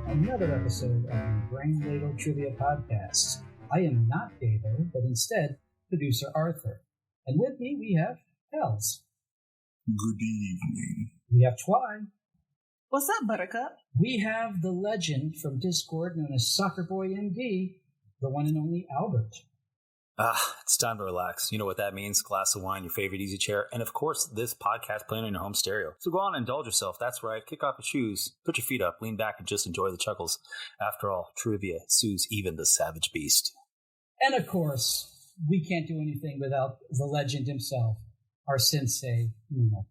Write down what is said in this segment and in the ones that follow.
another episode of the Brain Ladle Trivia Podcast. I am not Davo, but instead producer Arthur. And with me we have Hells. Good evening. We have Twy. What's up, Buttercup? We have the legend from Discord known as Soccer Boy MD, the one and only Albert. It's time to relax. You know what that means. Glass of wine, your favorite easy chair, and of course, this podcast playing on your home stereo. So go on and indulge yourself. That's right. Kick off your shoes, put your feet up, lean back, and just enjoy the chuckles. After all, trivia soothes even the savage beast. And of course, we can't do anything without the legend himself, our sensei, Nino.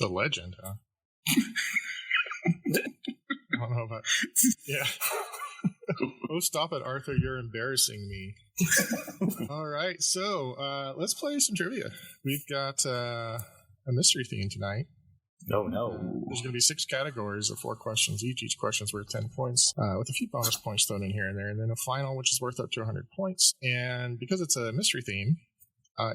The legend, huh? I don't know about... Yeah. Oh, stop it, Arthur. You're embarrassing me. All right, so let's play some trivia. We've got a mystery theme tonight. Oh, no. There's going to be 6 categories of 4 questions each. Each question's worth 10 points, with a few bonus points thrown in here and there, and then a final, which is worth up to 100 points. And because it's a mystery theme,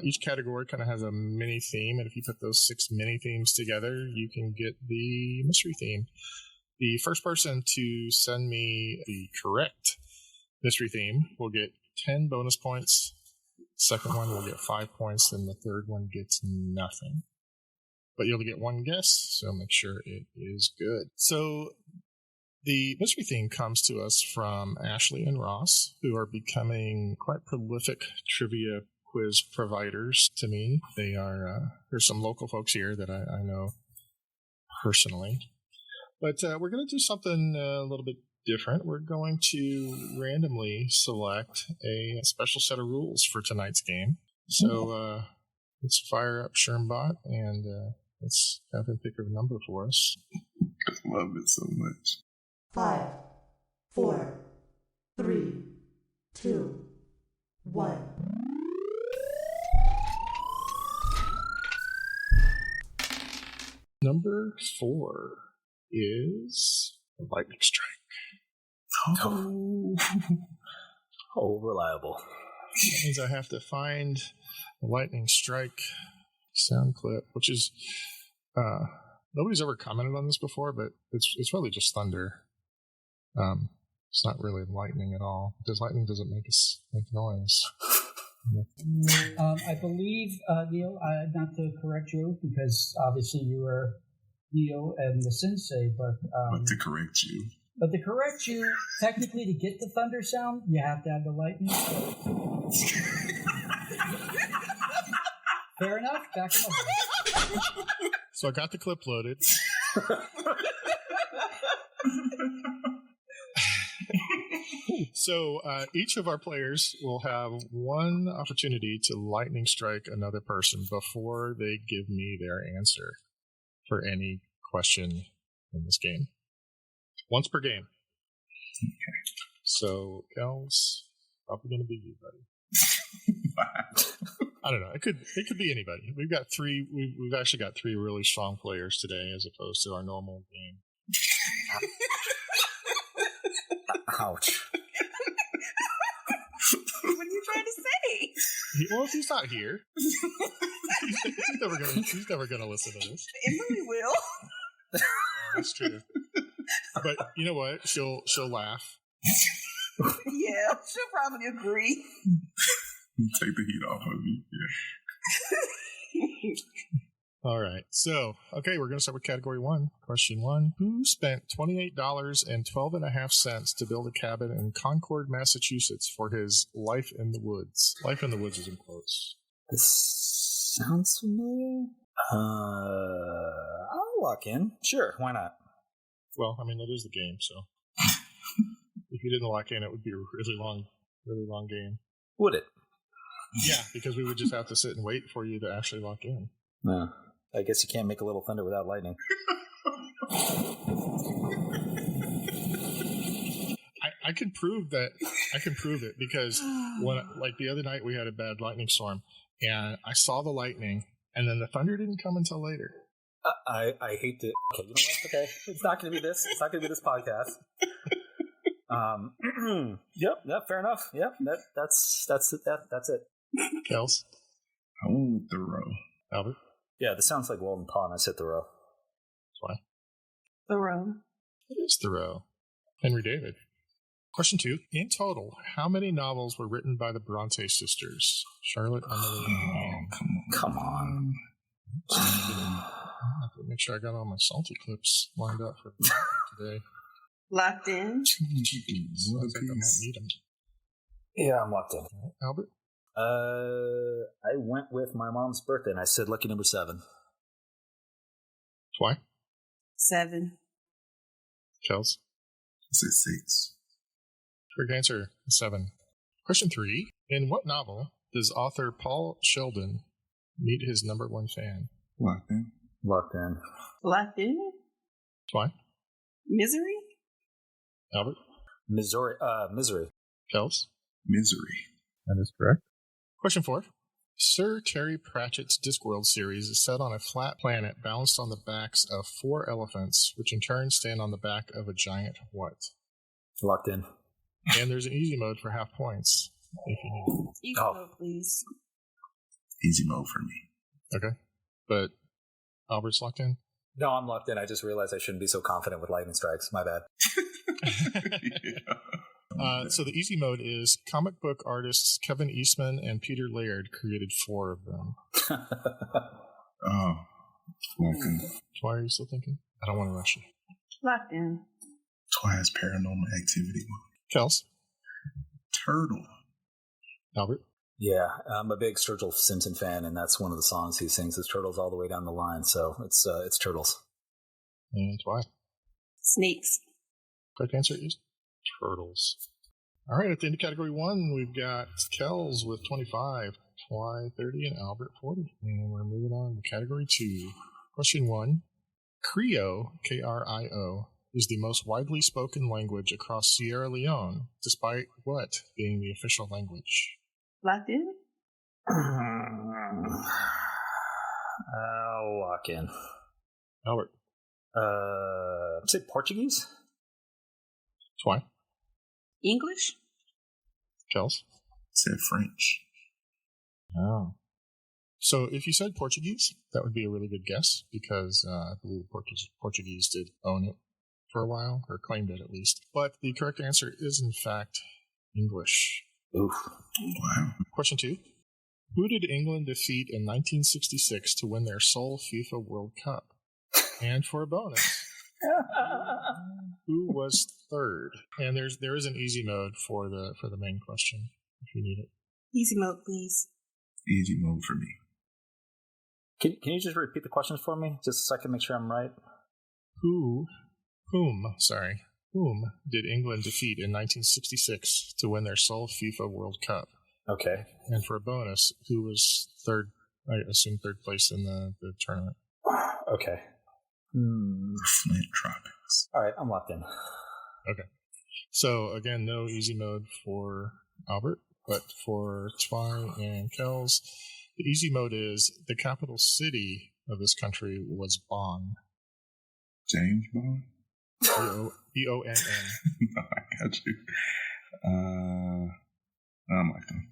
each category kind of has a mini theme, and if you put those 6 mini themes together, you can get the mystery theme. The first person to send me the correct mystery theme will get 10 bonus points. Second one will get 5 points, and the third one gets nothing. But you'll get one guess, so make sure it is good. So the mystery theme comes to us from Ashley and Ross, who are becoming quite prolific trivia quiz providers to me. They are, there's some local folks here that I know personally. But we're going to do something a little bit different. We're going to randomly select a special set of rules for tonight's game. So let's fire up Shermbot and let's have him pick a number for us. I love it so much. 5, 4, 3, 2, 1. Number 4 is a lightning strike. Oh, reliable. That means I have to find a lightning strike sound clip, which is nobody's ever commented on this before, but it's really just thunder. It's not really lightning at all because lightning doesn't make noise. I believe, Neil, not to correct you, because obviously you are Neil and the sensei, but to correct you. But to correct you, technically to get the thunder sound, you have to have the lightning. Fair enough. Back in the So I got the clip loaded. So each of our players will have one opportunity to lightning strike another person before they give me their answer for any question in this game. Once per game. Okay. So, Kels, probably going to be you, buddy. I don't know. It could be anybody. We've got 3. We've actually got 3 really strong players today, as opposed to our normal game. Ouch. What are you trying to say? Well, if he's not here, he's never gonna listen to this. Emily will. That's true. But you know what? She'll laugh. Yeah, she'll probably agree. Take the heat off of me. Yeah. All right. So, okay, we're going to start with category 1. Question 1. Who spent $28.12.5 to build a cabin in Concord, Massachusetts for his life in the woods? Life in the woods is in quotes. This sounds familiar. I'll lock in. Sure, why not? Well, I mean, that is the game, so. If you didn't lock in, it would be a really long game. Would it? Yeah, because we would just have to sit and wait for you to actually lock in. No. I guess you can't make a little thunder without lightning. I can prove that. I can prove it because like the other night we had a bad lightning storm and I saw the lightning and then the thunder didn't come until later. I hate to. Okay, you know what? Okay, it's not going to be this. It's not going to be this podcast. Yep. Fair enough. Yep. That's it. Kels? I went with Thoreau. Albert? Yeah, this sounds like Walden Pond. I said Thoreau. Why? Thoreau. It is Thoreau. Henry David. Question 2. In total, how many novels were written by the Bronte sisters? Charlotte, Emily, and Anne. Come on. I have to make sure I got all my salty clips lined up for today. Locked in. So I think I might need them. Yeah, I'm locked in. Right, Albert? I went with my mom's birthday, and I said lucky number 7. Why? 7. Kels? I said 6. Correct answer, 7. Question 3. In what novel does author Paul Sheldon meet his number 1 fan? Locked in. Locked in. Locked in. Why? Misery. Albert? Misery. Kels? Misery. That is correct. Question 4. Sir Terry Pratchett's Discworld series is set on a flat planet balanced on the backs of 4 elephants, which in turn stand on the back of a giant what? Locked in. And there's an easy mode for half points, if you need it. You go, please. Easy mode for me. Okay. But Albert's locked in? No, I'm locked in. I just realized I shouldn't be so confident with lightning strikes. My bad. So the easy mode is comic book artists Kevin Eastman and Peter Laird created 4 of them. Oh. Locked in. Why are you still thinking? I don't want to rush you. Locked in. Twice paranormal activity mode. Kels? Turtle. Albert? Yeah, I'm a big Sturgill Simpson fan, and that's one of the songs he sings is Turtles all the way down the line, so it's Turtles. And why? Snakes. Correct answer is Turtles. All right, at the end of category 1, we've got Kels with 25, Twy 30, and Albert 40. And we're moving on to category 2. Question 1. Creole, K-R-I-O, is the most widely spoken language across Sierra Leone, despite what being the official language? Locked in. I'll lock in. Albert? Say Portuguese? Twy? English. Kels? Said French. Oh. So if you said Portuguese, that would be a really good guess, because I believe Portuguese did own it for a while, or claimed it at least. But the correct answer is, in fact, English. Oof. Wow. Question 2. Who did England defeat in 1966 to win their sole FIFA World Cup? And for a bonus, who was third? And there is an easy mode for the main question, if you need it. Easy mode, please. Easy mode for me. Can you just repeat the questions for me, just so I can make sure I'm right? Whom did England defeat in 1966 to win their sole FIFA World Cup? Okay. And for a bonus, who was third, I assume third place in the tournament? Okay. The Flint Tropics. All right, I'm locked in. Okay. So, again, no easy mode for Albert, but for Twy and Kels, the easy mode is the capital city of this country was Bonn. James Bond? B-O-N-N. No, I got you. I'm like them.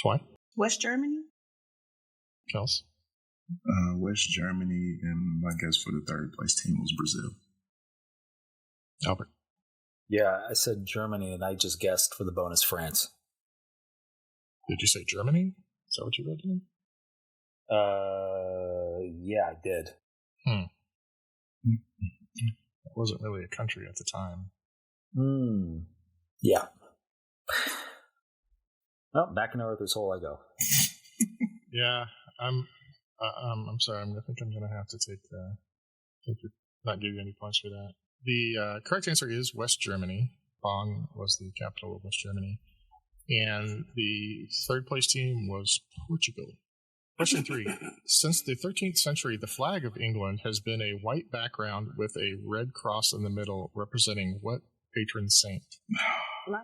Twy? West Germany. Kels? West Germany, and my guess for the third place team was Brazil. Albert? Yeah, I said Germany, and I just guessed for the bonus France. Did you say Germany? Is that what you read to me? Yeah, I did. It wasn't really a country at the time. Yeah. Well, back in Arthur's Hole I go. Yeah, I'm sorry. I think I'm going to have to not give you any points for that. The correct answer is West Germany. Bonn was the capital of West Germany. And the third place team was Portugal. Question 3. Since the 13th century, the flag of England has been a white background with a red cross in the middle representing what patron saint?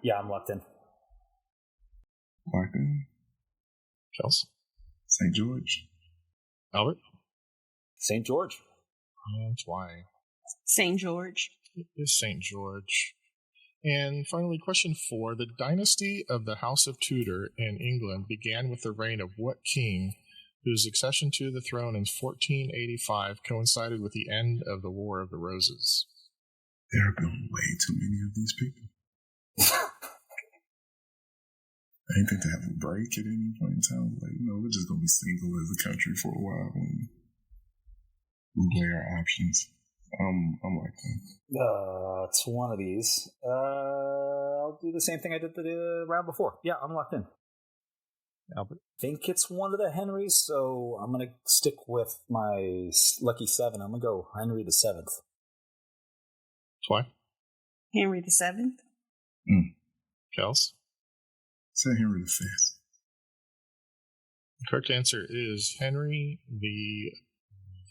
Yeah, I'm locked in. Locked in. Kels? St. George. Albert? St. George. And why? St. George. It is St. George. And finally, question 4. The dynasty of the House of Tudor in England began with the reign of what king whose accession to the throne in 1485 coincided with the end of the War of the Roses? There have been way too many of these people. I didn't think to have a break at any point in time. Like, we're just going to be single as a country for a while when we weigh our options. I'm like that. It's one of these. I'll do the same thing I did the round before. Yeah, I'm locked in. Albert? I think it's one of the Henrys, so I'm going to stick with my lucky 7. I'm going to go Henry the 7th. Why? Henry the Seventh. Kels? Say Henry V. The correct answer is Henry the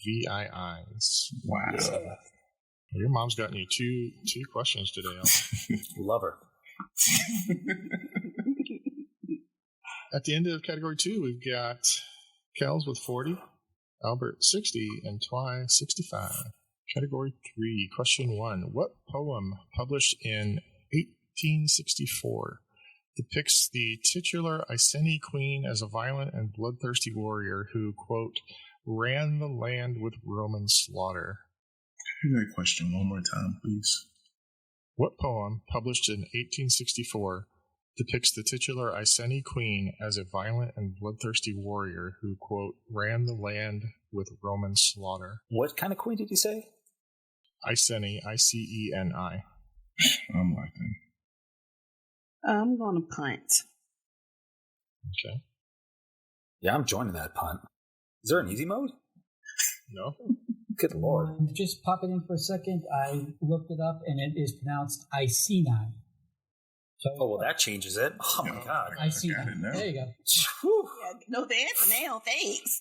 VIIs. Wow. Yeah. Your mom's gotten you two questions today, Albert. Love her. At the end of category 2, we've got Kels with 40, Albert 60, and Twy 65. Category 3, question 1. What poem published in 1864 depicts the titular Iceni queen as a violent and bloodthirsty warrior who, quote, ran the land with Roman slaughter? Hear that question one more time, please. What poem published in 1864 depicts the titular Iceni queen as a violent and bloodthirsty warrior who, quote, ran the land with Roman slaughter? What kind of queen did you say? Iceni, I-C-E-N-I. I'm like that. I'm going to punt. Okay. Yeah, I'm joining that punt. Is there an easy mode? No? Good lord. Just pop it in for a second. I looked it up, and it is pronounced Iceni. So, Oh, well, that changes it. Oh, my God. I got it now. There you go. Whew. Yeah, no, the answer now. Thanks.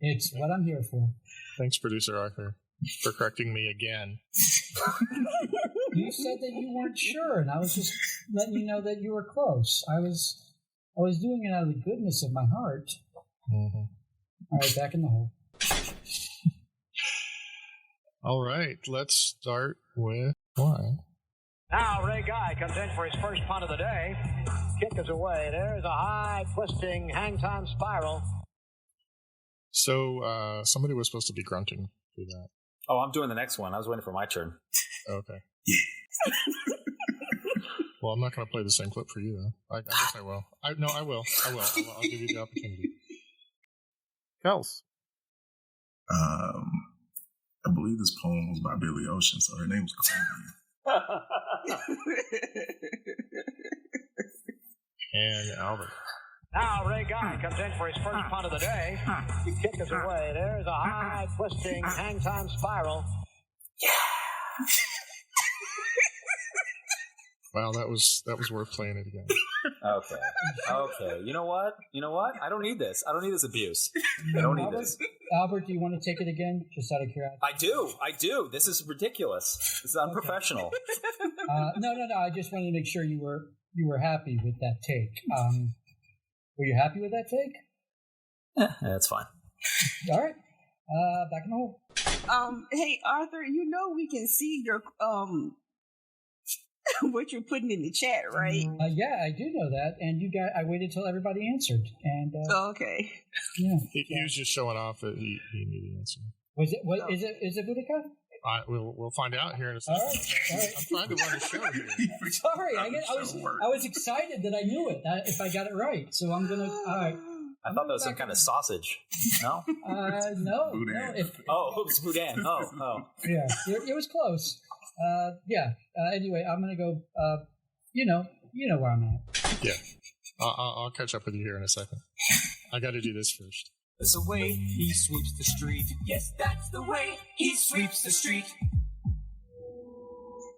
It's what I'm here for. Thanks, Producer Arthur, for correcting me again. You said that you weren't sure, and I was just letting you know that you were close. I was doing it out of the goodness of my heart. Mm-hmm. All right, back in the hole. All right, let's start with Twy. Now Ray Guy comes in for his first punt of the day. Kick is away. There's a high, twisting, hang-time spiral. So, somebody was supposed to be grunting through that. Oh, I'm doing the next one. I was waiting for my turn. Okay. Well, I'm not going to play the same clip for you, though. I guess I will. I will. I'll give you the opportunity. Kels. I believe this poem was by Billy Ocean, so her name was Columbia. And Albert. Now Ray Guy comes in for his first punt of the day. The kick is away. There's a high, twisting, hang-time spiral. Wow, that was worth playing it again. Okay. You know what? I don't need this. I don't need this abuse. I don't need this. Albert, do you want to take it again, just out of curiosity? I do. This is ridiculous. This is unprofessional. No. I just wanted to make sure you were happy with that take. Were you happy with that take? That's fine. All right. Back in the hole. Hey, Arthur, we can see your what you're putting in the chat, right? Yeah, I do know that. And I waited till everybody answered. And Okay. yeah. He was just showing off that he knew the answer. Is it Boudica? We'll find out here in a second. All right. I'm trying to run a show here. Sorry, I was excited that I knew it if I got it right. So I'm gonna. All right. I thought that was some kind of sausage. No? No. It's boudin. Oh. Yeah, it was close. Yeah. Anyway, I'm gonna go. You know where I'm at. Yeah. I'll catch up with you here in a second. I got to do this first. That's the way he sweeps the street. Yes, that's the way he sweeps the street.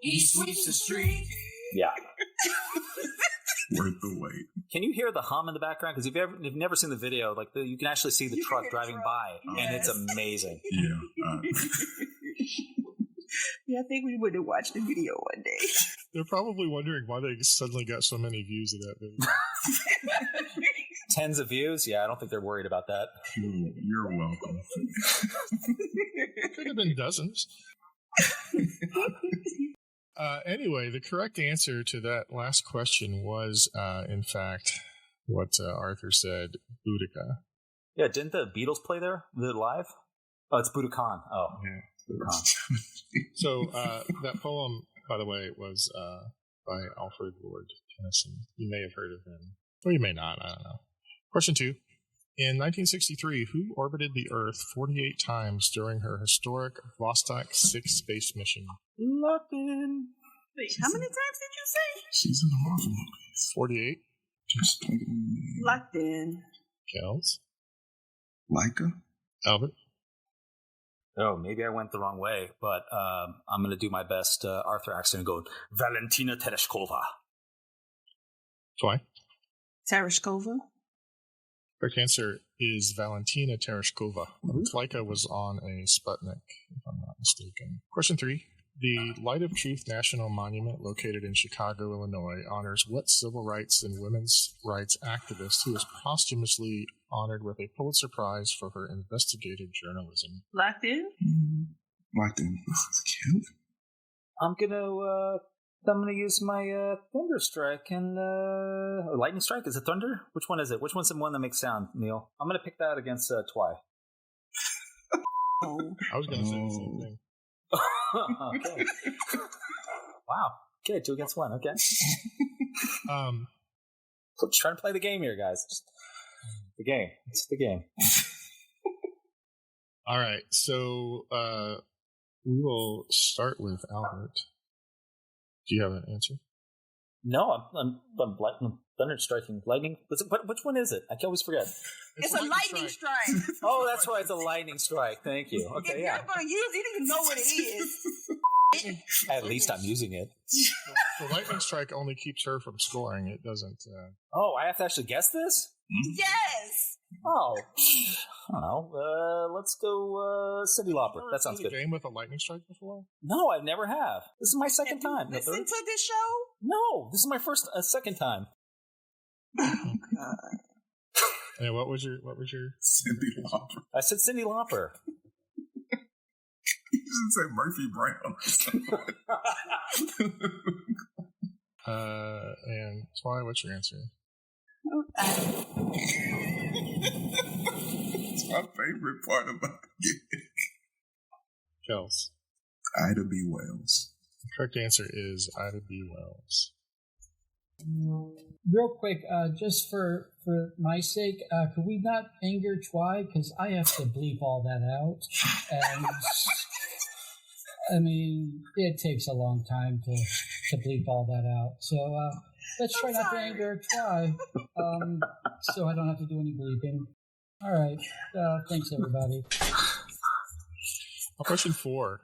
He sweeps the street. Yeah. Worth the wait. Can you hear the hum in the background? Because if you've never seen the video, you can actually see the truck driving by, and it's amazing. Yeah. Yeah, I think we would have watched the video one day. They're probably wondering why they suddenly got so many views of that video. Tens of views? Yeah, I don't think they're worried about that. You're welcome. Could have been dozens. Anyway, the correct answer to that last question was, in fact, what Arthur said, Boudica. Yeah, didn't the Beatles play there live? Oh, it's Budokan. Oh. Yeah. So that poem, by the way, was by Alfred Lord Tennyson. You may have heard of him, or you may not. I don't know. Question 2. In 1963, who orbited the Earth 48 times during her historic Vostok 6 space mission? Locked in. Wait, how many times did you say? She's in the Marvel movies. 48. Just like in the name. Locked in. Kels. Leica? Albert. Oh, maybe I went the wrong way, but I'm going to do my best Arthur accent and go, Valentina Tereshkova. Why? Tereshkova. Correct answer is Valentina Tereshkova. Leica was on a Sputnik, if I'm not mistaken. Question 3. The Light of Truth National Monument, located in Chicago, Illinois, honors what civil rights and women's rights activist who was posthumously honored with a Pulitzer Prize for her investigative journalism? Locked in. Locked in. This is cute. I'm gonna use my thunder strike and or lightning strike. Is it thunder? Which one is it? Which one's the one that makes sound, Neil? I'm gonna pick that against Twy. I was going to say the same thing. Okay. Wow. Okay, 2 against 1. Okay. Just trying to play the game here, guys. Just the game. It's the game. All right. So we will start with Albert. Do you have an answer? No, I'm thunder striking lightning. Which one is it? I can always forget. It's a lightning strike. Oh, that's right. It's a lightning strike. Thank you. Okay, If yeah. you're going to use it, you don't even know what it is. At least I'm using it. The lightning strike only keeps her from scoring. It doesn't. Oh, I have to actually guess this? Yes. Oh, I don't know. Let's go Cindy Lauper. That sounds good. Game with a lightning strike before? No, I never have. This is my second time. Listen to this show? No, this is my second time. Oh, God. Hey, what was your Cindy Lauper. I said Cindy Lauper. You should say Murphy Brown. And Twy, what's your answer? It's my favorite part about the game. Kels. Ida B. Wells. The correct answer is Ida B. Wells. Real quick, just for my sake, could we not anger Twy? Because I have to bleep all that out. And I mean, it takes a long time to bleep all that out. So let's try not to anger Twy, so I don't have to do any bleeping. All right. Thanks, everybody. Question 4.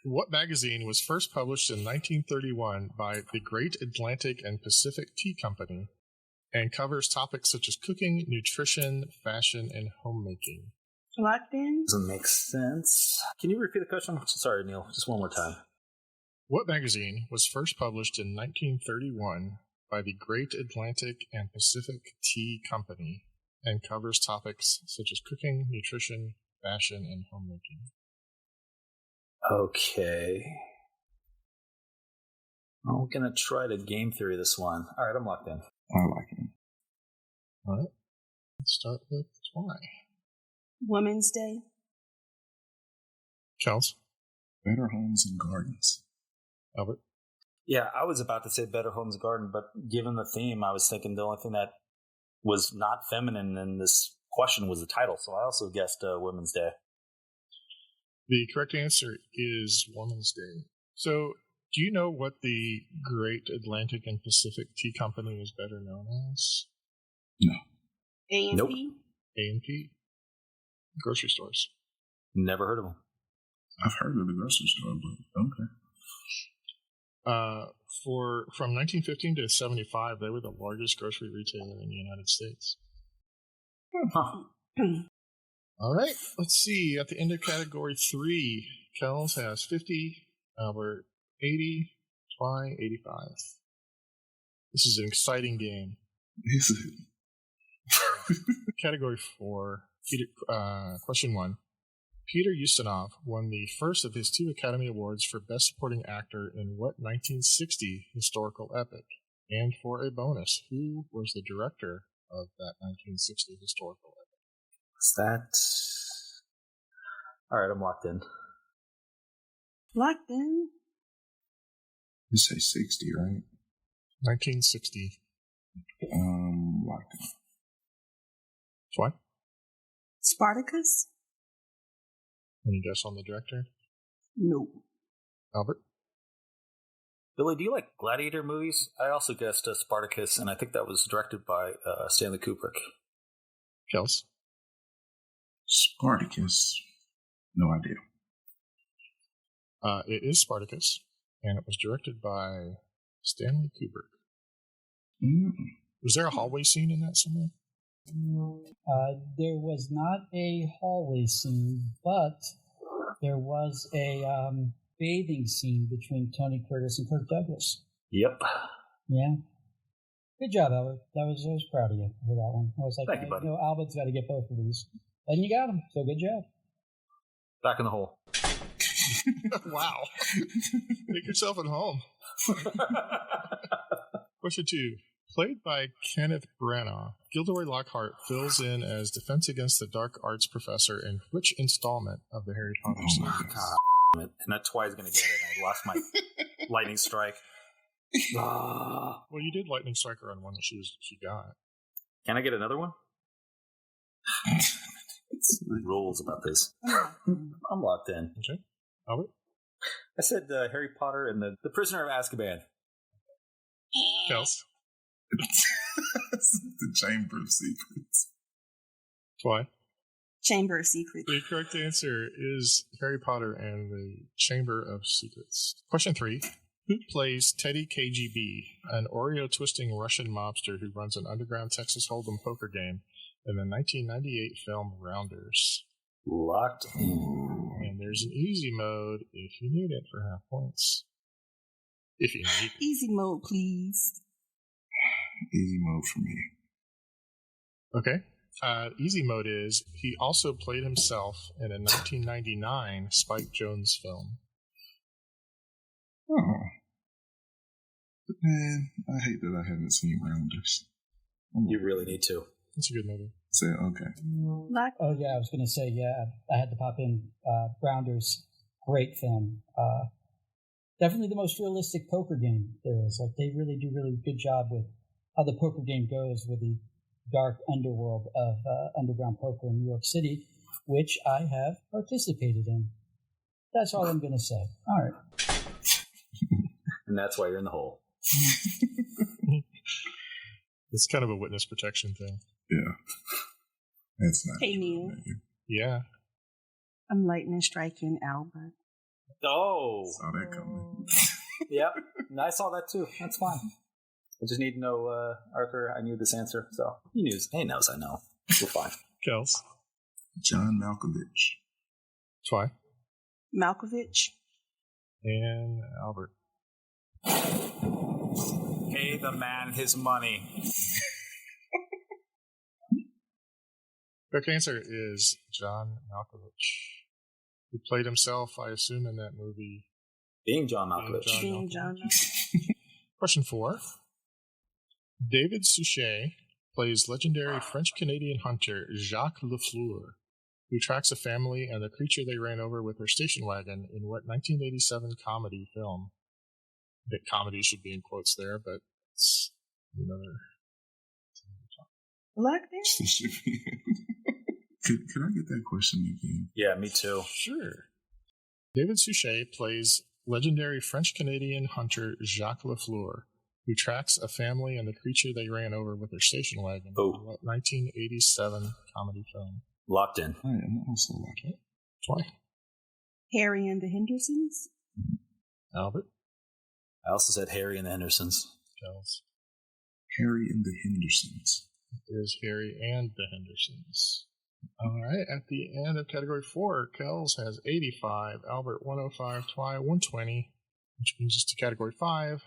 What magazine was first published in 1931 by the Great Atlantic and Pacific Tea Company and covers topics such as cooking, nutrition, fashion, and homemaking? Locked in? Doesn't make sense. Can you repeat the question? Sorry, Neil. Just one more time. What magazine was first published in 1931 by the Great Atlantic and Pacific Tea Company and covers topics such as cooking, nutrition, fashion, and homemaking? Okay. I'm going to try to game theory this one. All right, I'm locked in. I like it. All right. Let's start with Twy. Women's Day. Kels. Better Homes and Gardens. Albert. Yeah, I was about to say Better Homes Garden, but given the theme, I was thinking the only thing that was not feminine in this question was the title, so I also guessed Women's Day. The correct answer is Women's Day. So, do you know what the Great Atlantic and Pacific Tea Company is better known as? No. A&P? Nope. A&P. Grocery stores. Never heard of them. I've heard of the grocery store, but okay. From 1915 to 75, they were the largest grocery retailer in the United States. Huh. All right, let's see. At the end of category 3, Kels has 50, Albert 80, Twy 85. This is an exciting game. Is it? Category 4, question 1. Peter Ustinov won the first of his 2 Academy Awards for Best Supporting Actor in what 1960 historical epic? And for a bonus, who was the director of that 1960 historical epic? Is that... All right, I'm locked in. Locked in. You say 60, right? 1960. Locked in. Why? Spartacus? Any guess on the director? No. Albert? Billy, do you like gladiator movies? I also guessed Spartacus, and I think that was directed by Stanley Kubrick. Kels? Spartacus. No idea. It is Spartacus, and it was directed by Stanley Kubrick. Was there a hallway scene in that somewhere? There was not a hallway scene, but there was a bathing scene between Tony Curtis and Kirk Douglas. Yep. Yeah. Good job, Albert. I was proud of you for that one. I was like, Thank you, buddy. Albert's got to get both of these. And you got them, so good job. Back in the hole. Wow. Make yourself at home. Question 2. Played by Kenneth Branagh, Gilderoy Lockhart fills in as Defense Against the Dark Arts professor in which installment of the Harry Potter series? God, and that's why he's going to get it. I lost my lightning strike. Well, you did lightning strike her on one that she got. Can I get another one? Rules about this. I'm locked in. Okay. Albert? I said Harry Potter and the Prisoner of Azkaban. Kels? The Chamber of Secrets. Why? Chamber of Secrets. The correct answer is Harry Potter and the Chamber of Secrets. Question 3. Who plays Teddy KGB, an Oreo-twisting Russian mobster who runs an underground Texas Hold'em poker game in the 1998 film Rounders? Locked in. And there's an easy mode if you need it for half points. If you need it. Easy mode, please. Easy mode for me. Okay. Easy mode is he also played himself in a 1999 Spike Jonze film. Oh. Man, I hate that I haven't seen Rounders. You really need to. It's a good movie. Say, okay. Oh, yeah, I was going to say, yeah, I had to pop in Rounders. Great film. Definitely the most realistic poker game there is. Like, they really do really good job with how the poker game goes with the dark underworld of underground poker in New York City, which I have participated in. That's all I'm going to say. All right. And that's why you're in the hole. It's kind of a witness protection thing. Yeah. That's not Hey, Neil. Yeah. I'm lightning striking Albert. Oh. Saw that coming. Yep. And I saw that too. That's fine. I just need to know, Arthur, I knew this answer, so he knows I know. We're fine. Kels? John Malkovich. Twy? Malkovich. And Albert. Pay the man his money. Correct answer is John Malkovich, who played himself, I assume, in that movie. Being John Malkovich. Being John Question 4. David Suchet plays legendary French-Canadian hunter Jacques Lafleur, who tracks a family and the creature they ran over with their station wagon in what 1987 comedy film? I think comedy should be in quotes there, but it's another... Locked in? Could I get that question again? Yeah, me too. Sure. David Suchet plays legendary French-Canadian hunter Jacques Lafleur, who tracks a family and the creature they ran over with their station wagon. Oh. 1987 comedy film. Locked in. I am also locked in. Why? Harry and the Hendersons? Albert? I also said Harry and the Hendersons. Kels. Harry and the Hendersons. Is Harry and the Hendersons. All right, at the end of category 4, Kels has 85, Albert 105, Twy 120, which brings us to category 5.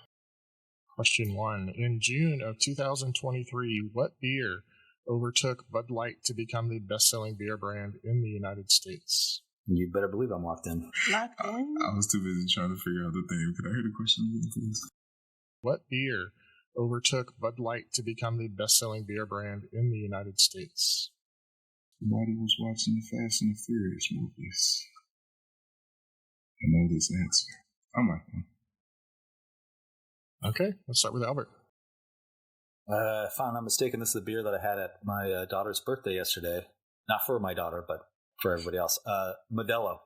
Question 1. In June of 2023, what beer overtook Bud Light to become the best-selling beer brand in the United States? You better believe I'm locked in. Locked in? I was too busy trying to figure out the thing. Could I hear the question again, please? What beer overtook Bud Light to become the best-selling beer brand in the United States? Somebody was watching the Fast and the Furious movies. I know this answer. I'm not going. Okay, let's start with Albert. If I'm not mistaken, this is the beer that I had at my daughter's birthday yesterday. Not for my daughter, but for everybody else. Modelo.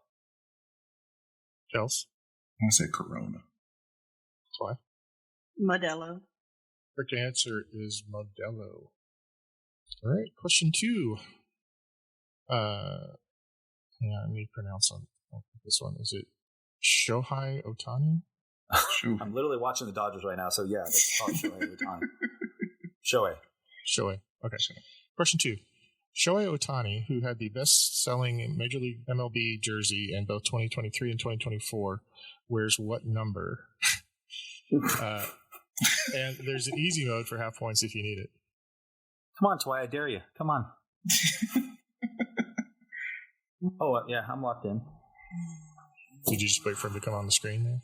Kels? I said Corona. Why? Modelo. Correct answer is Modelo. All right, question 2. Yeah, I need to pronounce on this one. Is it Shohei Ohtani? Sure. I'm literally watching the Dodgers right now, so yeah, that's probably Shohei Ohtani. Shohei. Okay. Question 2. Shohei Ohtani, who had the best-selling Major League MLB jersey in both 2023 and 2024, wears what number? And there's an easy mode for half points if you need it. Come on, Twy, I dare you. Come on. Oh, yeah, I'm locked in. Did you just wait for him to come on the screen there?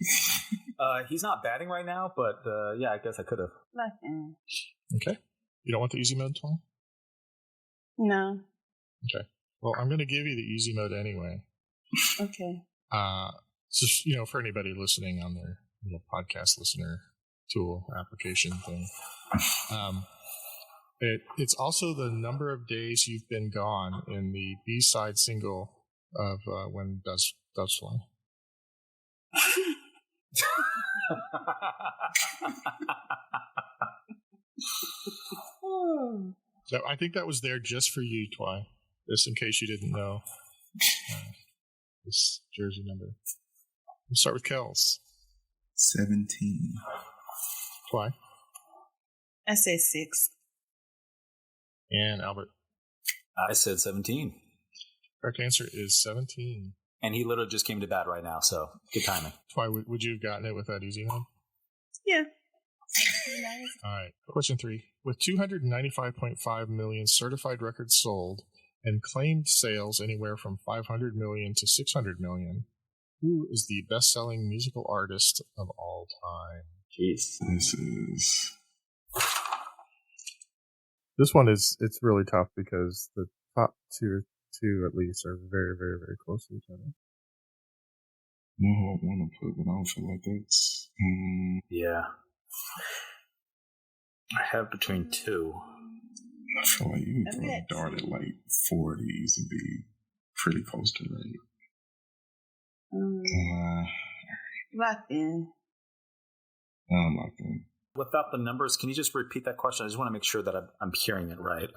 He's not batting right now, but yeah, I guess I could have. Locked in. Okay. You don't want the easy mode, Twy? No. Okay. Well, I'm going to give you the easy mode anyway. Okay. Just, for anybody listening on their podcast listener tool application thing. It's also the number of days you've been gone in the B-side single of When Doves Fly. So I think that was there just for you, Twy. Just in case you didn't know this jersey number. We'll start with Kels. 17. Twy. I say 6. And Albert. I said 17. Correct answer is 17. And he literally just came to bat right now, so good timing. Twy, would you have gotten it with that easy one? Yeah. All right. Question 3. With 295.5 million certified records sold and claimed sales anywhere from 500 million to 600 million, who is the best-selling musical artist of all time? Jeez. This one it's really tough because the top two at least are very, very, very close to each other. I want to put, but I don't feel like that's. Yeah. I have between 2. I feel like you can throw a dart at like 40s and be pretty close to right. Locked in. I'm locked in. Without the numbers, can you just repeat that question? I just want to make sure that I'm hearing it right.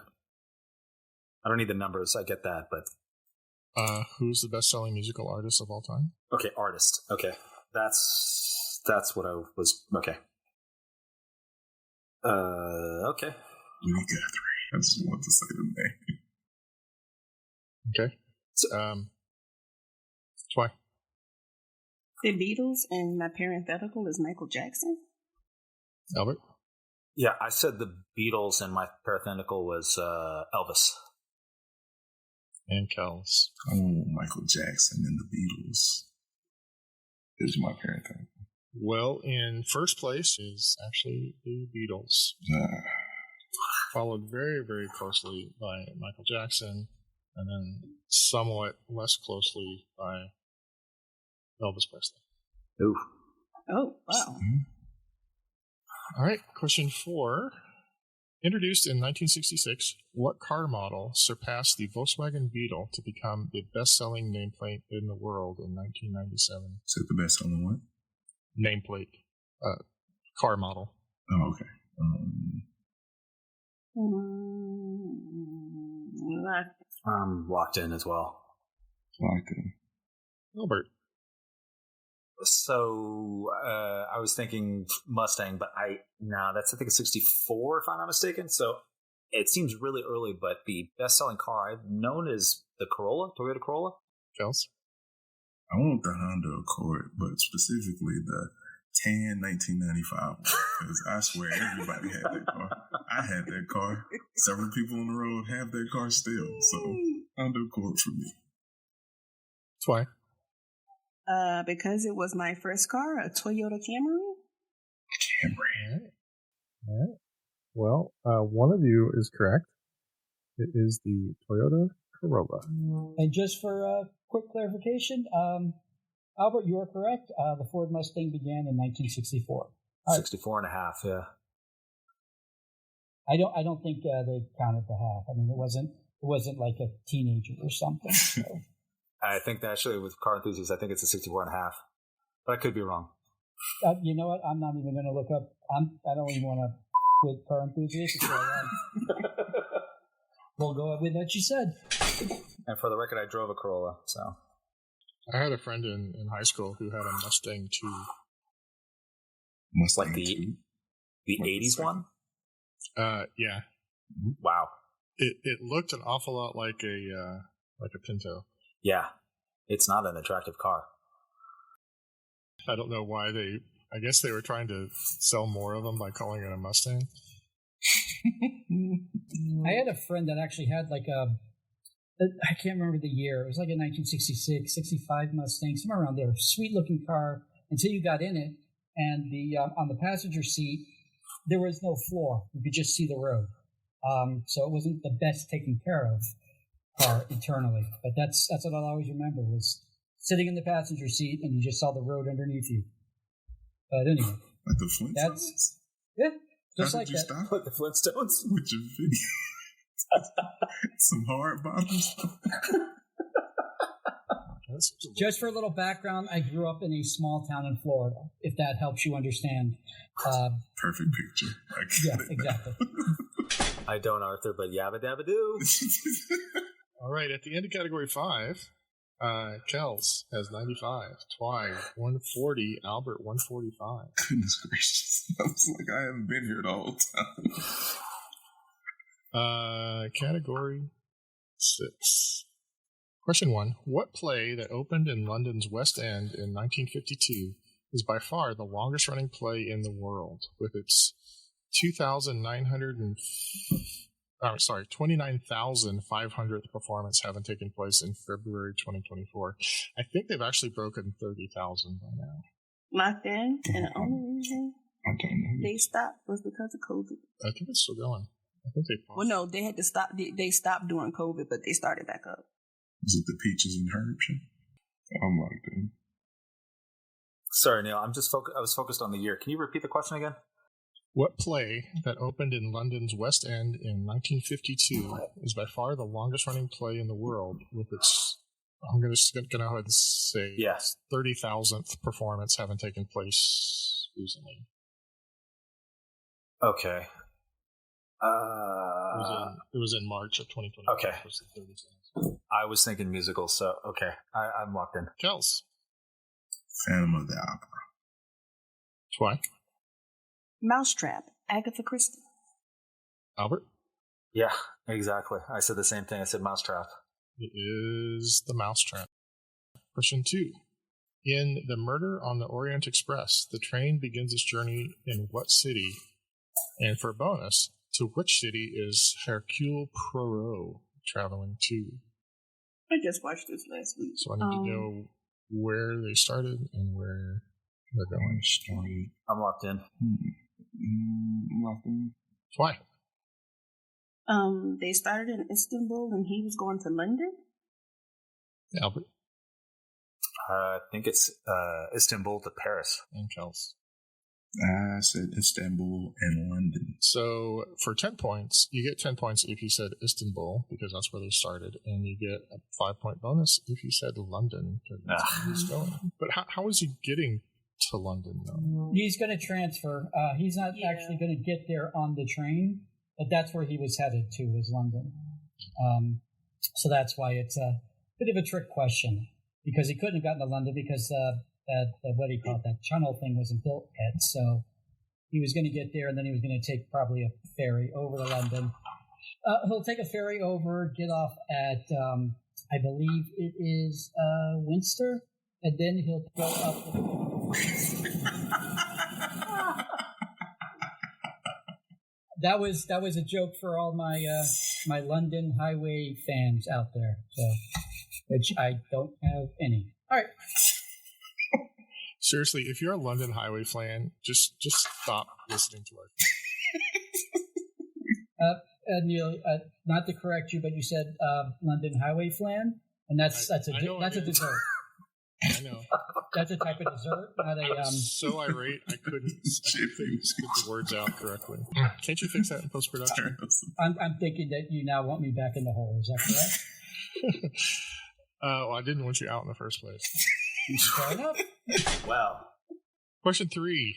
I don't need the numbers. I get that, but who's the best-selling musical artist of all time? Okay, artist. Okay, that's what I was. Okay. Okay. You got 3. I just want to say the name. Okay. Twy. The Beatles, and my parenthetical is Michael Jackson. Albert. Yeah, I said the Beatles, and my parenthetical was Elvis. And Kels. Oh, Michael Jackson and the Beatles. Is my parenthetical. Well, in first place is actually the Beatles. Followed very, very closely by Michael Jackson, and then somewhat less closely by Elvis Presley. Ooh. Oh, wow. All right, question 4. Introduced in 1966, what car model surpassed the Volkswagen Beetle to become the best-selling nameplate in the world in 1997? Is it the best-selling what? Nameplate. Car model. Oh, okay. I'm locked in as well. Locked in. Albert. So I was thinking Mustang, but that's I think a 64 if I'm not mistaken. So it seems really early, but the best-selling car I've known is the Corolla, Toyota Corolla. Kels? I want the Honda Accord, but specifically the tan 1995 because I swear everybody had that car. I had that car. Several people on the road have that car still. So Honda Accord for me. That's why. Because it was my first car, a Toyota Camry. All right. Well, one of you is correct. It is the Toyota Corolla. And just for quick clarification, Albert, you are correct. The Ford Mustang began in 1964. Right. 64 and a half, yeah. I don't think they counted the half. I mean, it wasn't like a teenager or something. So. I think that actually with car enthusiasts, I think it's a 64 and a half. But I could be wrong. You know what? I'm not even going to look up. I don't even want to with car enthusiasts. So, we'll go with what you said. And for the record, I drove a Corolla, so. I had a friend in high school who had a Mustang 2. Mustang Like the 2? The 80s one? Yeah. Wow. It looked an awful lot like a Pinto. Yeah. It's not an attractive car. I don't know why I guess they were trying to sell more of them by calling it a Mustang. I had a friend that actually had like I can't remember the year. It was like a 1966, 65 Mustang, somewhere around there. Sweet looking car until you got in it, and the on the passenger seat there was no floor. You could just see the road. So it wasn't the best taken care of car internally. But that's what I'll always remember was sitting in the passenger seat and you just saw the road underneath you. But anyway, like the Flintstones. Just How like did you that. stop Like the Flintstones? with your video? Some hard bottoms. Just for a little background, I grew up in a small town in Florida, if that helps you understand. Perfect picture. Yeah, exactly. I don't, Arthur, but yabba dabba doo. All right, at the end of category 5, Kels has 95, Twy 140, Albert 145. Goodness gracious. I was like, I haven't been here the whole time. Category 6. Question 1. What play that opened in London's West End in 1952 is by far the longest running play in the world, with its 29,500th performance having taken place in February 2024. I think they've actually broken 30,000 by now. Locked in, and the only reason I don't know. they stopped was because of COVID. I think it's still going. I think they paused. Well, no, they had to stop. They stopped during COVID, but they started back up. Is it the Peaches and Herb show? I'm locked in. Sorry, Neil. I was focused on the year. Can you repeat the question again? What play that opened in London's West End in 1952 is by far the longest running play in the world, with its, I'm going to go ahead and say, Yes. 30,000th performance having taken place recently. Okay. It was in March of 2020. Okay. I was thinking musical, so okay. I'm locked in. Kels. Phantom of the Opera. Twy. Mousetrap, Agatha Christie. Albert. Yeah, exactly. I said the same thing. I said Mousetrap. It is The Mousetrap. Question 2. In The Murder on the Orient Express, the train begins its journey in what city? And for a bonus, to which city is Hercule Poirot traveling to? I just watched this last week. So I need to know where they started and where they're going. I'm locked in. Locked in. Why? They started in Istanbul and he was going to London. Albert. I think it's Istanbul to Paris. And Kels. I said Istanbul and London. So for 10 points, you get 10 points if you said Istanbul, because that's where they started, and you get a 5-point bonus if you said London, because that's where he's going. But how is he getting to London, though? He's going to transfer. He's not actually going to get there on the train, but that's where he was headed to, was London. So that's why it's a bit of a trick question, because he couldn't have gotten to London because that channel thing wasn't built yet. So he was going to get there, and then he was going to take probably a ferry over to London. He'll take a ferry over, get off at, I believe it is Winster, and then he'll go up. That was a joke for all my my London highway fans out there, so which I don't have any. All right. Seriously, if you're a London Highway fan, just stop listening to us. Neil, not to correct you, but you said London Highway flan, and that's a dessert. I know. That's a type of dessert, not I a. was so irate, I couldn't get the words out correctly. Can't you fix that in post-production? I'm thinking that you now want me back in the hole. Is that correct? Well, I didn't want you out in the first place. Fair enough. Wow. Question 3.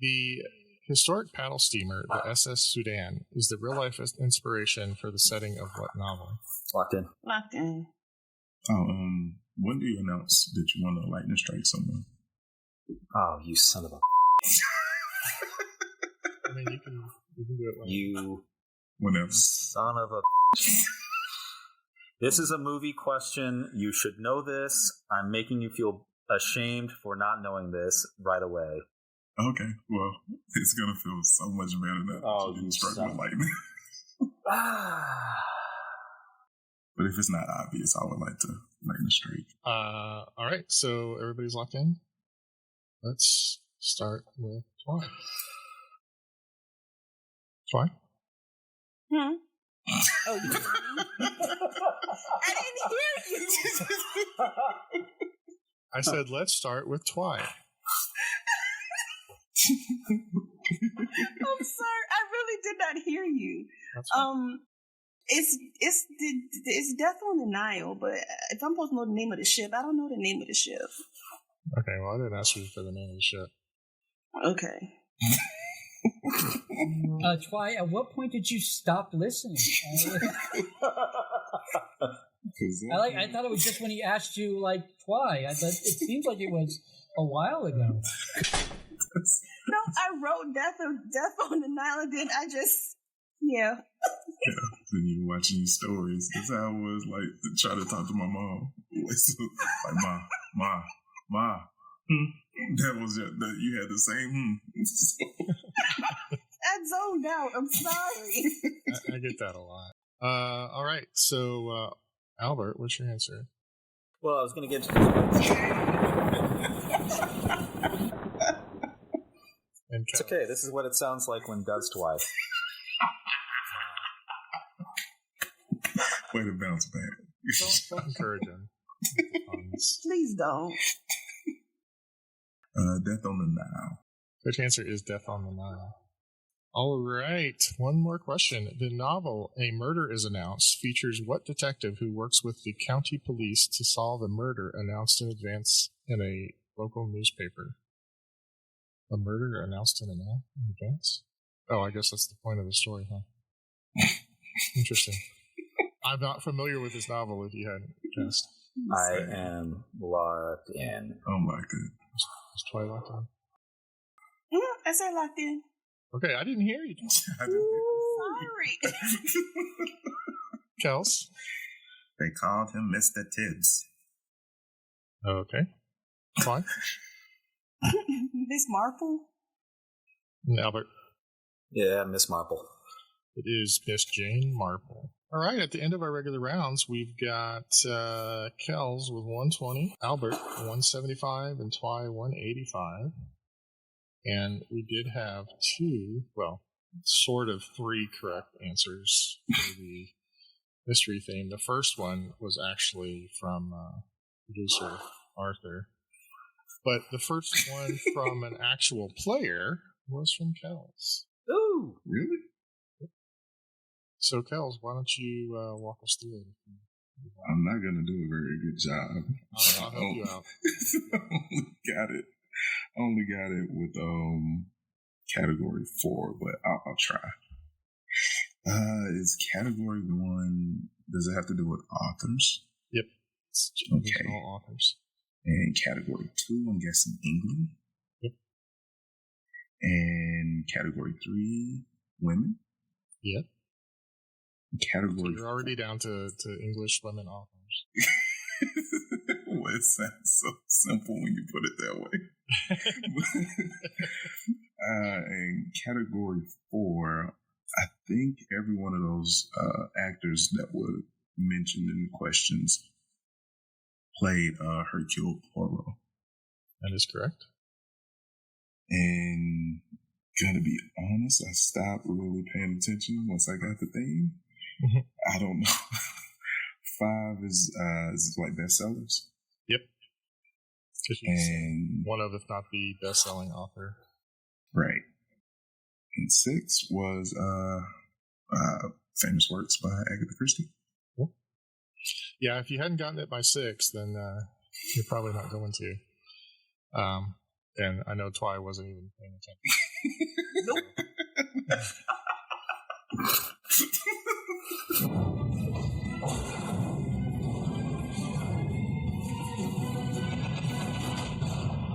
The historic paddle steamer, the SS Sudan, is the real-life inspiration for the setting of what novel? Locked in. Locked in. Oh, when do you announce that you want to lightning strike someone? Oh, you son of a... I mean, you can do it later. You Whenever. son of a... This is a movie question. You should know this. I'm making you feel ashamed for not knowing this right away. Okay, well, it's going to feel so much better now that you didn't strike with lightning. But if it's not obvious, I would like to lightning strike. All right, so everybody's locked in? Let's start with Twy. Twy? Hmm? Oh, you I didn't hear you. I said, let's start with Twy. I'm sorry. I really did not hear you. That's fine. It's Death on the Nile, but if I'm supposed to know the name of the ship, I don't know the name of the ship. Okay, well, I didn't ask you for the name of the ship. Okay. Twy, at what point did you stop listening? I thought it was just when he asked you, like, Twy. It seems like it was a while ago. No, I wrote Death on the Nile, and then I just, yeah. When you're watching your stories, that's how I was, like, to try to talk to my mom. Like, Ma. That was that you had the same. I zoned out. I'm sorry. I get that a lot. All right, so Albert, what's your answer? Well, I was going to get to It's okay. This is what it sounds like when does twice. Way to bounce back. Don't encourage him. Please don't. Death on the Nile. Which answer is Death on the Nile? All right, one more question. The novel A Murder is Announced features what detective who works with the county police to solve a murder announced in advance in a local newspaper? A murder announced in advance? Oh, I guess that's the point of the story, huh? Interesting. I'm not familiar with this novel if you hadn't guessed. I am locked in. Oh my goodness. Is Twy locked in? I said locked in. Okay, I didn't hear you. Sorry. Kels? They called him Mr. Tibbs. Okay. Fine. Miss Marple? Albert. Yeah, Miss Marple. It is Miss Jane Marple. All right, at the end of our regular rounds, we've got Kels with 120, Albert 175, and Twy 185. And we did have sort of 3 correct answers for the mystery theme. The first one was actually from producer Arthur. But the first one from an actual player was from Kels. Ooh! Really? So, Kels, why don't you walk us through it? I'm not going to do a very good job. I'll help you out. Only got it with category 4, but I'll try. Is category 1, does it have to do with authors? Yep. It's okay. All authors. And category 2, I'm guessing England. Yep. And category 3, women. Yep. Category. So you're already down to English women authors. Well, it sounds so simple when you put it that way. And category 4, I think every one of those actors that were mentioned in the questions played Hercule Poirot. That is correct. And gotta be honest, I stopped really paying attention once I got the theme. I don't know. 5 is like bestsellers. Yep. Because she's one of, if not the best-selling author. Right. And 6 was famous works by Agatha Christie. Cool. Yeah, if you hadn't gotten it by 6, then you're probably not going to. And I know Twy wasn't even paying Nope.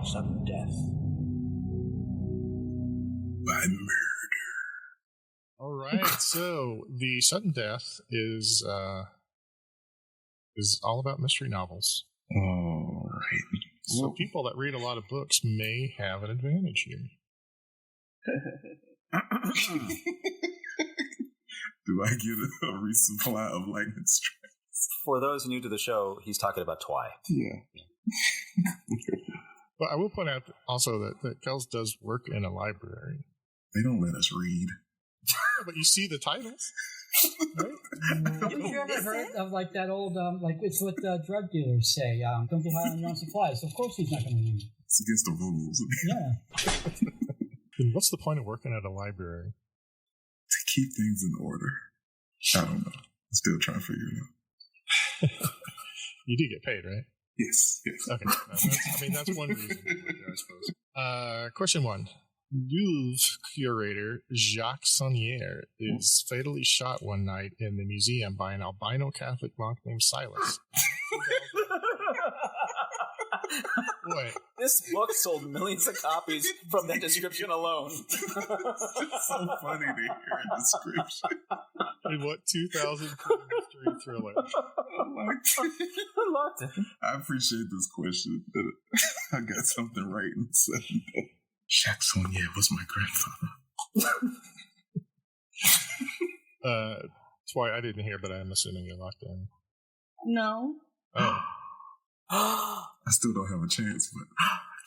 Sudden death. By murder. All right, so the sudden death is all about mystery novels. All right. So people that read a lot of books may have an advantage here. Do I get a resupply of lightning strikes? For those new to the show, he's talking about Twy. Yeah. But I will point out also that Kels does work in a library. They don't let us read. Yeah, but you see the titles, right? Have you ever heard of like that old, like it's what drug dealers say, don't get high on your own supplies. Of course he's not going to read. It's against the rules. Yeah. And what's the point of working at a library? To keep things in order. I don't know. I'm still trying to figure it out. You do get paid, right? Yes. Okay. That's one reason, I suppose. Question 1. Louvre curator Jacques Sonnier is fatally shot one night in the museum by an albino Catholic monk named Silas. What? This book sold millions of copies from that description alone. It's so funny to hear a description. In what 2000 history thriller? I appreciate this question. I got something right in sudden death. Jacques Sonnier was my grandfather. Twy, I didn't hear, but I'm assuming you're locked in. No. Oh. I still don't have a chance, but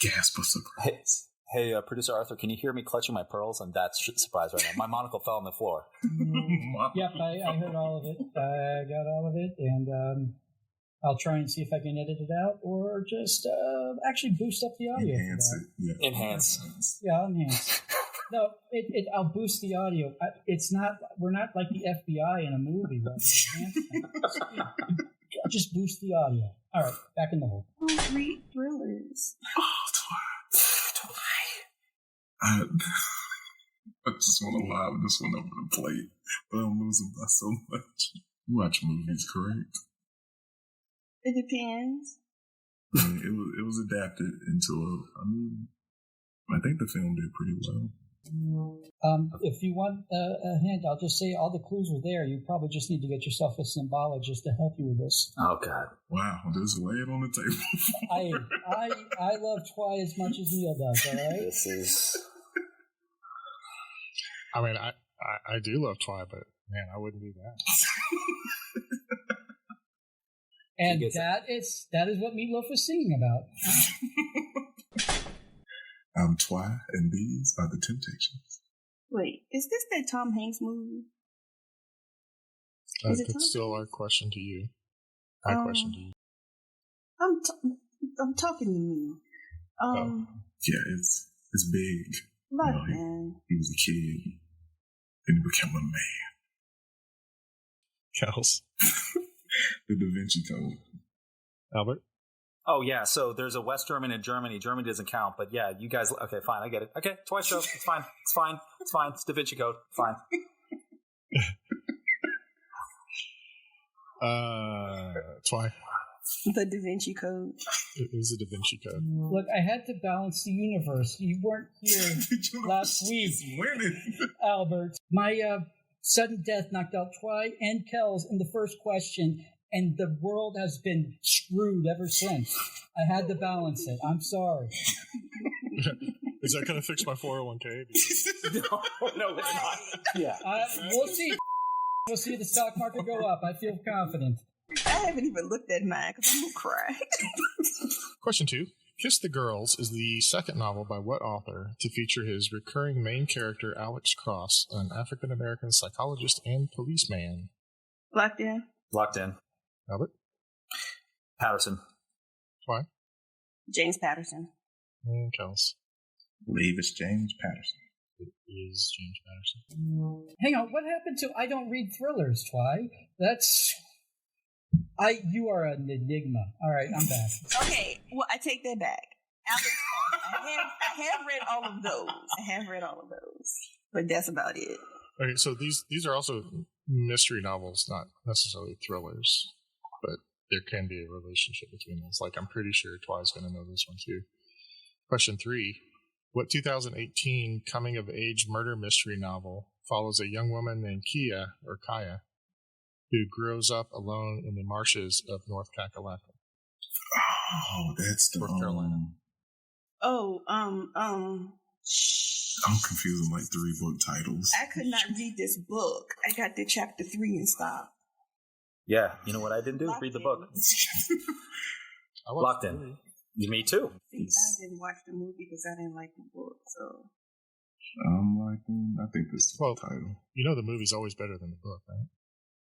gasp of surprise. Hey, producer Arthur, can you hear me clutching my pearls? I'm that surprised right now. My monocle fell on the floor. Yep, I heard all of it. I got all of it, and I'll try and see if I can edit it out or just actually boost up the audio. Enhance it. Yeah. Enhance. Yeah, enhance. No, I'll boost the audio. We're not like the FBI in a movie. I'll just boost the audio. All right, back in the hole. Read thrillers. Oh, Twy. I just want to live this one over the plate, but I'm losing by so much. You watch movies, correct? It depends. I mean, it was adapted into I think the film did pretty well. If you want a hint, I'll just say all the clues are there. You probably just need to get yourself a symbologist to help you with this. Oh, God. Wow, just lay it on the table. I love Twy as much as Neil does, all right? This is... I mean, I do love Twy, but, man, I wouldn't do that. And that is what Meatloaf is singing about. I'm Twy, and these are the Temptations. Wait, is this that Tom Hanks movie? That's still our question to you. My question to you. I'm talking to you. Yeah, it's big. Man. He was a kid, then he became a man. Kels. The Da Vinci Code. Albert? Oh, yeah, so there's a West German in Germany. Germany doesn't count, but yeah, you guys... Okay, fine, I get it. Okay, Twice show. It's fine. It's fine. It's fine. It's Da Vinci Code. Fine. Twy. The Da Vinci Code. It is a Da Vinci Code. Look, I had to balance the universe. You weren't here last week, Albert. My sudden death knocked out Twy and Kels in the first question, and the world has been screwed ever since. I had to balance it. I'm sorry. Is that going to fix my 401k? No, it's not. Yeah. We'll see. We'll see the stock market go up. I feel confident. I haven't even looked at mine because I'm going to cry. Question 2. Kiss the Girls is the second novel by what author to feature his recurring main character, Alex Cross, an African-American psychologist and policeman? Locked in. Locked in. Albert? Patterson. Why? James Patterson. And Kels. Believe it's James Patterson. It is James Patterson. Hang on, what happened to I don't read thrillers, Twy? You are an enigma. All right, I'm back. Okay, well, I take that back. I have read all of those. But that's about it. Okay, so these are also mystery novels, not necessarily thrillers, but there can be a relationship between those. Like, I'm pretty sure Twy's going to know this one too. Question 3. What 2018 coming-of-age murder mystery novel follows a young woman named Kaya, who grows up alone in the marshes of North Kakalaka? Oh, that's the North Carolina. I'm confusing like 3 book titles. I could not read this book. I got to chapter 3 and stopped. Yeah, you know what I didn't do? Read the book. Locked in. Me too. See, I didn't watch the movie because I didn't like the book, so. I think this is the title. You know the movie's always better than the book, right?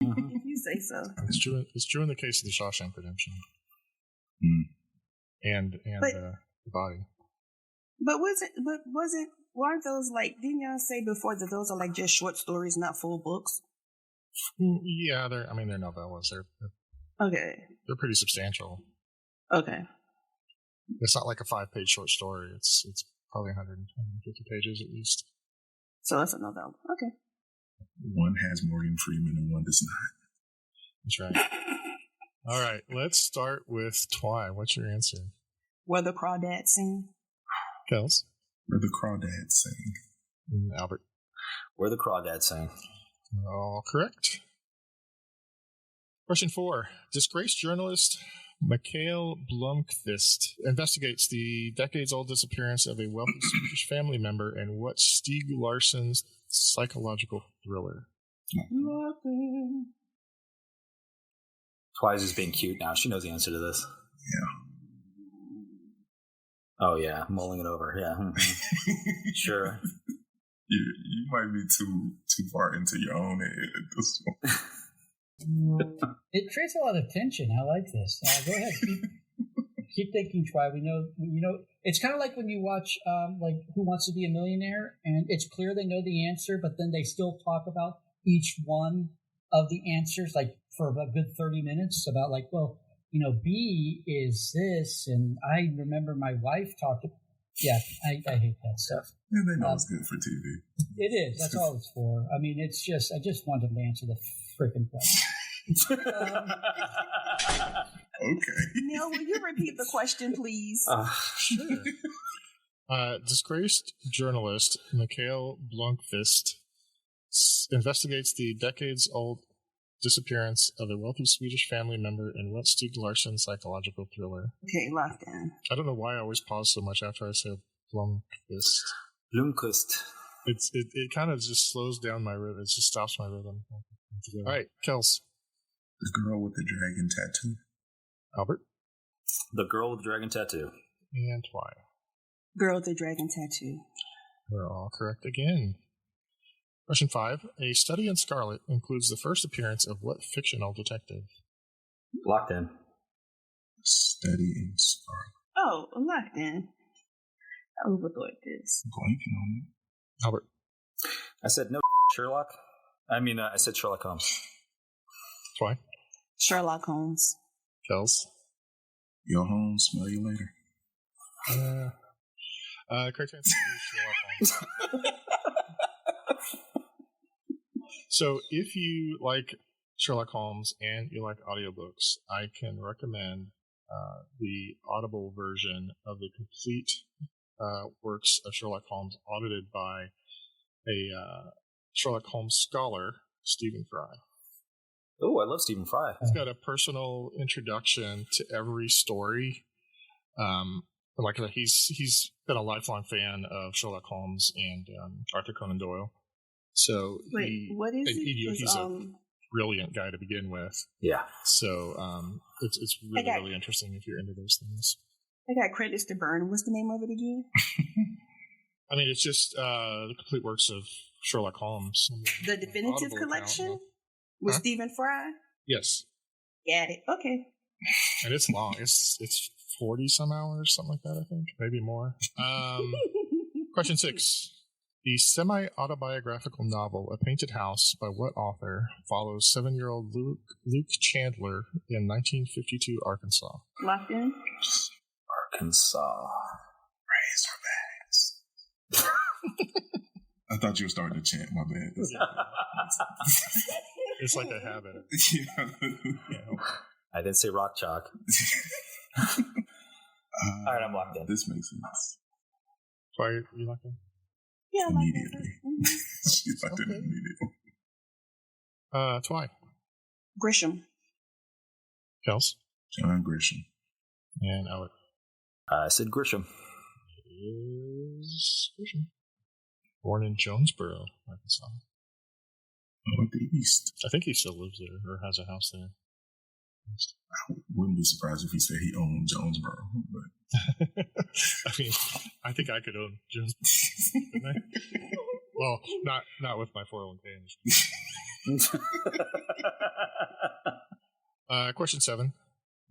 If you say so. It's true in the case of the Shawshank Redemption. And the body. But weren't those like, didn't y'all say before that those are like just short stories, not full books? Yeah, they're novellas. Okay. They're pretty substantial. Okay. It's not like a 5-page short story. It's probably 150 pages at least. So that's a novella. Okay. One has Morgan Freeman and one does not. That's right. All right, let's start with Twy. What's your answer? Where the Crawdads Sing. Kels? Where the Crawdads Sing. Albert? Where the Crawdads Sing. All correct. Question 4. Disgraced journalist Mikhail Blomqvist investigates the decades-old disappearance of a wealthy Swedish family member in what Stieg Larsson's psychological thriller? Twice is being cute now. She knows the answer to this. Yeah. Oh, yeah. Mulling it over. Yeah. Sure. You might be too far into your own head at this one. It creates a lot of tension. I like this. Go ahead. Keep thinking, Twy. We know. It's kind of like when you watch, like Who Wants to Be a Millionaire, and it's clear they know the answer, but then they still talk about each one of the answers, like for a good 30 minutes about like, well, B is this, and I remember my wife talked. Yeah, I hate that stuff. Yeah, they know it's good for TV. It is. That's all it's for. I mean, it's just. I just want them to answer the freaking question. Okay. Neil, will you repeat the question, please? Sure. Disgraced journalist Mikhail Blomqvist investigates the decades-old disappearance of a wealthy Swedish family member in what Stieg Larsson psychological thriller? Okay, locked in. I don't know why I always pause so much after I say Blomqvist. Blomqvist. It kind of just slows down my rhythm. It just stops my rhythm. All right, Kels. The girl with the dragon tattoo. Albert. The girl with the dragon tattoo. And Twy. Girl with the dragon tattoo. We're all correct again. Question 5. A Study in Scarlet includes the first appearance of what fictional detective? Locked in. Study in Scarlet. Oh, locked in. I overthought this. Blanking on it. Albert. I said no Sherlock. I said Sherlock Holmes. Twy. Sherlock Holmes. Kels. Yo, Holmes, smell you later. Correct answer is Sherlock Holmes. So if you like Sherlock Holmes and you like audiobooks, I can recommend the Audible version of the complete works of Sherlock Holmes audited by a Sherlock Holmes scholar, Stephen Fry. Oh, I love Stephen Fry. He's got a personal introduction to every story. Like he's been a lifelong fan of Sherlock Holmes and Arthur Conan Doyle. So what is it? He's a brilliant guy to begin with. Yeah. So it's really interesting if you're into those things. I got credits to burn. What's the name of it again? I mean, it's just the complete works of Sherlock Holmes. The Definitive Collection with Stephen Fry. Yes. Got it. Okay. And it's long. It's 40 some hours, something like that, I think. Maybe more. Question 6. The semi-autobiographical novel A Painted House by what author follows 7-year-old Luke Chandler in 1952 Arkansas? Locked in? Arkansas. Razorbacks. I thought you were starting to chant, my bad. It's like a habit. Yeah. I didn't say rock chalk. All right, I'm locked in. This makes sense. Why are you locked in? Yeah, Immediately. like She locked in immediately. Twy. Grisham. Kels. John Grisham. And Alec. I said Grisham. Is Grisham. Born in Jonesboro, Arkansas. Northeast. I think he still lives there or has a house there. I wouldn't be surprised if he said he owned Jonesboro. But I mean, I think I could own Jonesboro. Couldn't I? Well, not with my 401k. Question 7.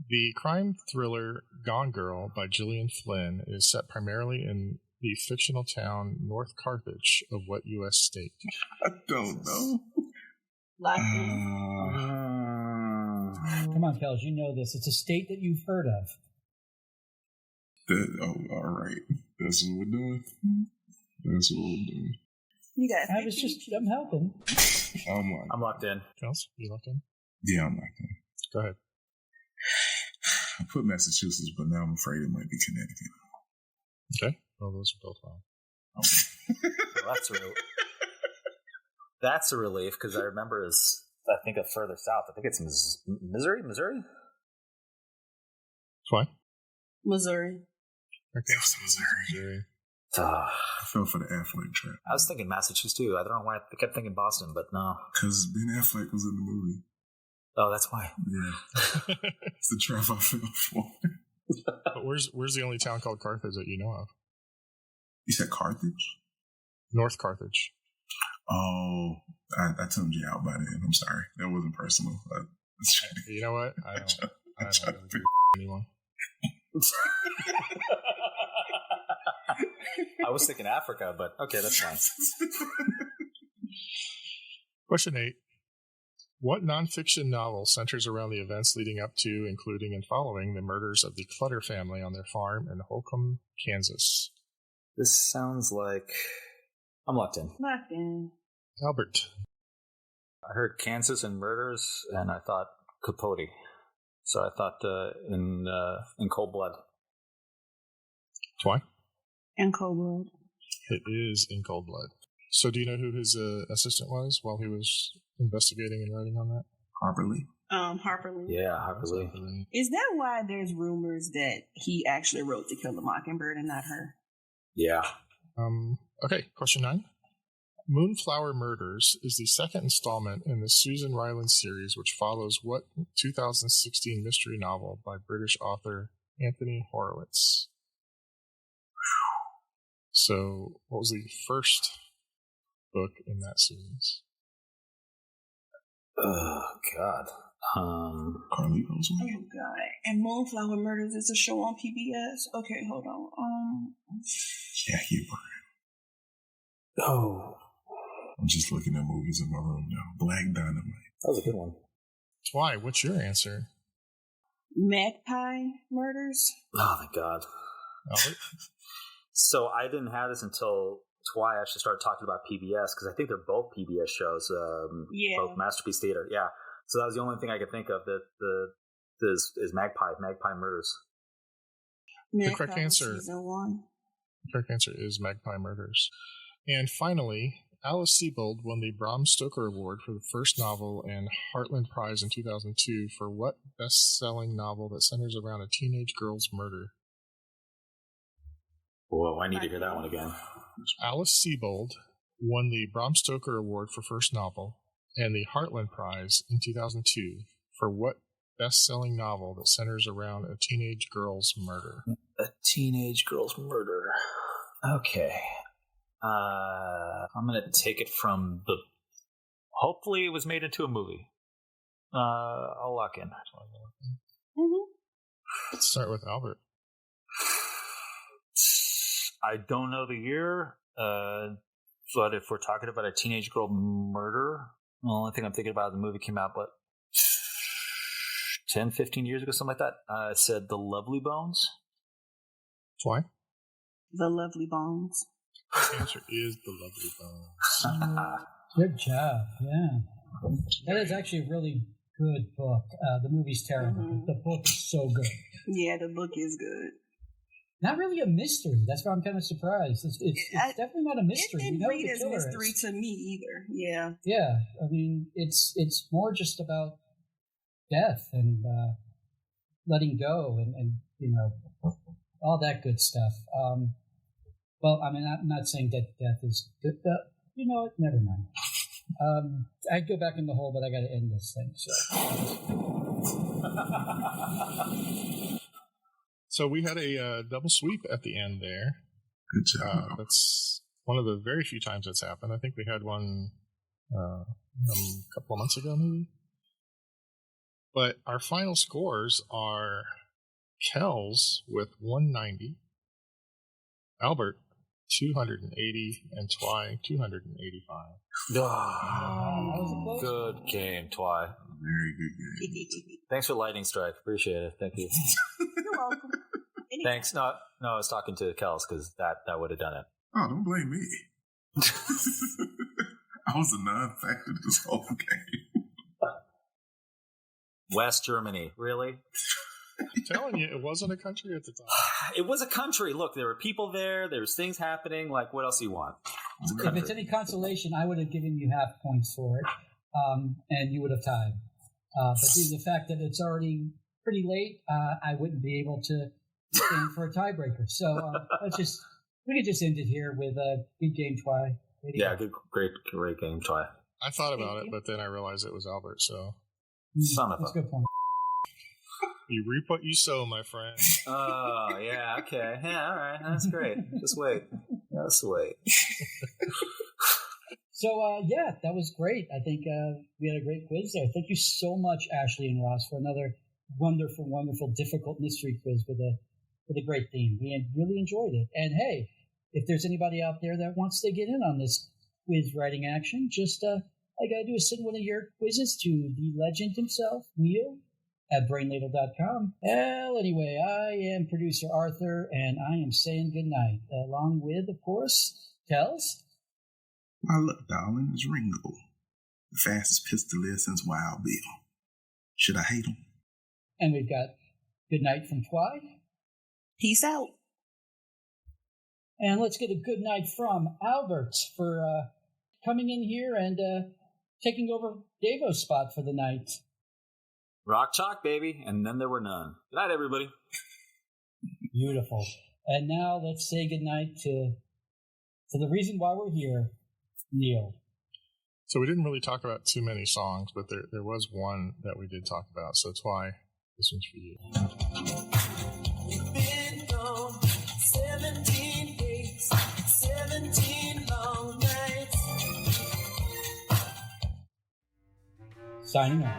The crime thriller Gone Girl by Gillian Flynn is set primarily in the fictional town North Carthage of what U.S. state? I don't know. Locked in. Come on, Kels, you know this. It's a state that you've heard of. All right. That's what we're doing. That's what we're doing. You got I'm helping. I'm locked in. Kels, you locked in? Yeah, I'm locked in. Go ahead. I put Massachusetts, but now I'm afraid it might be Connecticut. Okay. Well, those are both wrong. Well, that's a relief because I remember I think of further south. I think it's Missouri? Why? Missouri. Okay. Missouri. I fell for the Affleck trap. I was thinking Massachusetts too. I don't know why I kept thinking Boston, but no. Because Ben Affleck was in the movie. Oh, that's why. Yeah. It's the trap I fell for. But where's the only town called Carthage that you know of? You said Carthage? North Carthage. Oh, I tuned you out by then. I'm sorry. That wasn't personal. You know what? I don't really do anymore. I was thinking Africa, but okay, that's fine. Question 8. What nonfiction novel centers around the events leading up to, including and following the murders of the Clutter family on their farm in Holcomb, Kansas? This sounds like... I'm locked in. Locked in. Albert. I heard Kansas and murders, and I thought Capote. So I thought in Cold Blood. Why? In Cold Blood. It is in Cold Blood. So do you know who his assistant was while he was investigating and writing on that? Harper Lee. Harper Lee. Yeah, Harper Lee. Is that why there's rumors that he actually wrote To Kill a Mockingbird and not her? Yeah. Okay, question 9. Moonflower Murders is the second installment in the Susan Ryland series, which follows what 2016 mystery novel by British author Anthony Horowitz? So, what was the first book in that series? Oh, God. Carlitos. Oh, God. And Moonflower Murders is a show on PBS? Okay, hold on. Jackie Brown. Oh. I'm just looking at movies in my room now. Black Dynamite. That was a good one. Why? What's your answer? Magpie Murders? Oh, my God. Albert? So I didn't have this until Twy actually started talking about PBS, because I think they're both PBS shows. Both Masterpiece Theater. Yeah. So that was the only thing I could think of that is Magpie Murders. The correct answer. Season 1. The correct answer is Magpie Murders. And finally, Alice Sebold won the Bram Stoker Award for the first novel and Heartland Prize in 2002 for what best-selling novel that centers around a teenage girl's murder? Whoa, I need to hear that one again. Alice Sebold won the Bram Stoker Award for first novel and the Heartland Prize in 2002 for what best-selling novel that centers around a teenage girl's murder? A teenage girl's murder. Okay. I'm going to take it from the... Hopefully it was made into a movie. I'll lock in. Mm-hmm. Let's start with Albert. I don't know the year, but if we're talking about a teenage girl murder, the only thing I'm thinking about, the movie came out, but 10, 15 years ago, something like that. I said The Lovely Bones. Why? The Lovely Bones. The answer is The Lovely Bones. Good job. Yeah. That is actually a really good book. The movie's terrible, but the book is so good. Yeah, the book is good. Not really a mystery. That's why I'm kind of surprised. It's definitely not a mystery. It didn't We know read the as killer mystery is. to me either. Yeah. Yeah, I mean, it's more just about death and letting go and all that good stuff. Well, I mean, I'm not saying that death is good, but you know what? Never mind. I'd go back in the hole, but I got to end this thing. So we had a double sweep at the end there. Good job. That's one of the very few times that's happened. I think we had one a couple of months ago, maybe. But our final scores are Kells with 190, Albert 280, and Twy 285. Good game, Twy. Very good game. Thanks for lightning strike. Appreciate it. Thank you. You're welcome. Thanks. No, I was talking to Kels because that would have done it. Oh, don't blame me. I was a non-factor this whole game. West Germany, really? I'm telling you, it wasn't a country at the time. It was a country. Look, there were people there. There was things happening. Like, what else do you want? If it's any consolation, I would have given you half points for it, and you would have tied. But due to the fact that it's already pretty late, I wouldn't be able to stand for a tiebreaker. So we could just end it here with a good game, Twy. Yeah, great game, Twy. I thought about it, but then I realized it was Albert, so. Son of That's a good point. You reap what you sow, my friend. Oh, yeah, okay. Yeah, all right. That's great. Just wait. So, that was great. I think we had a great quiz there. Thank you so much, Ashley and Ross, for another wonderful, wonderful, difficult mystery quiz with a great theme. We really enjoyed it. And hey, if there's anybody out there that wants to get in on this quiz writing action, just all you got to do is send one of your quizzes to the legend himself, Neil, at brainladle.com. Well, anyway, I am producer Arthur, and I am saying goodnight, along with, of course, Kells. My luck, darling, is Ringo, the fastest pistolier since Wild Bill. Should I hate him? And we've got goodnight from Twy. Peace out. And let's get a good night from Albert for coming in here and taking over Davo's spot for the night. Rock chalk, baby, and then there were none. Good night, everybody. Beautiful. And now let's say goodnight to the reason why we're here, Neil. So we didn't really talk about too many songs, but there was one that we did talk about. So Twy, this one's for you. You've been gone 17 days, 17 long nights. Signing off.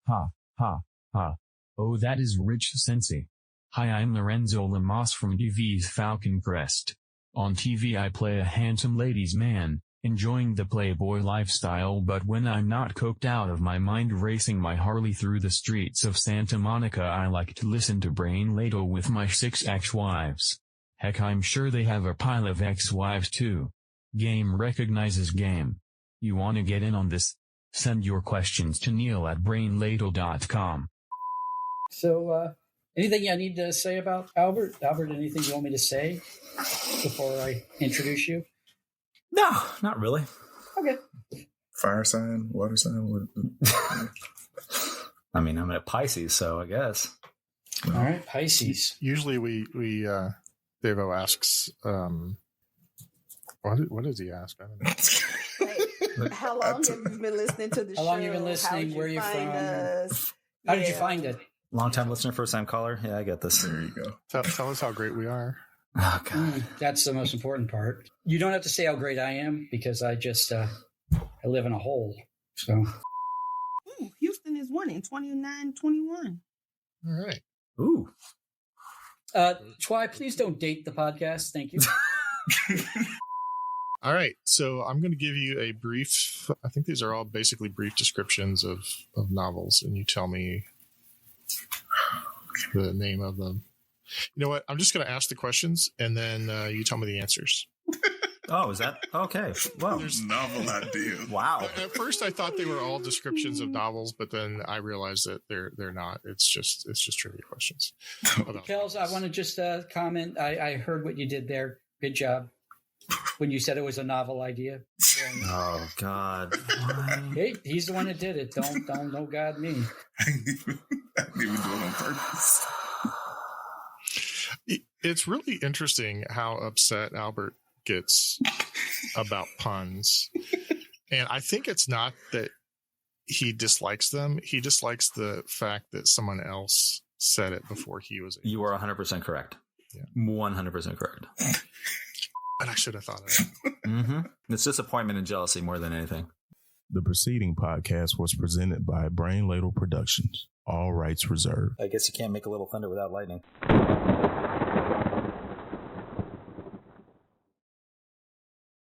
Ha, ha, ha. Oh, that is rich sensei. Hi, I'm Lorenzo Lamas from TV's Falcon Crest. On TV I play a handsome ladies man, enjoying the playboy lifestyle, but when I'm not coked out of my mind racing my Harley through the streets of Santa Monica, I like to listen to Brain Ladle with my 6 ex-wives. Heck, I'm sure they have a pile of ex-wives too. Game recognizes game. You wanna get in on this? Send your questions to Neil at brainladle.com. So, anything I need to say about Albert? Albert, anything you want me to say before I introduce you? No, not really. Okay. Fire sign, water sign. I mean, I'm a Pisces, so I guess. All right, Pisces. Usually we Davo asks, what does he ask? I don't know. How long have you been listening to the show? How long you been listening? Where you from? Us? How did you find it? Long time listener, first time caller. Yeah, I get this. There you go. Tell us how great we are. Oh, God. That's the most important part. You don't have to say how great I am because I just I live in a hole. So Houston is one in 29-21. All right. Ooh. Twy, please don't date the podcast. Thank you. All right. So I'm going to give you a brief, I think these are all basically brief descriptions of novels, and you tell me the name of them. You know what? I'm just going to ask the questions, and then you tell me the answers. Oh, is that okay? Wow. There's novel idea. Wow. At first, I thought they were all descriptions of novels, but then I realized that they're not. It's just trivia questions. Kels, I want to just comment. I heard what you did there. Good job. When you said it was a novel idea. Oh God. Hey, he's the one that did it. Don't God me. I didn't even do it on purpose. It's really interesting how upset Albert gets about puns. And I think it's not that he dislikes them. He dislikes the fact that someone else said it before he was. You are 100% correct. Yeah. 100% correct. And I should have thought of that. Mm-hmm. It's disappointment and jealousy more than anything. The preceding podcast was presented by Brain Ladle Productions. All rights reserved. I guess you can't make a little thunder without lightning.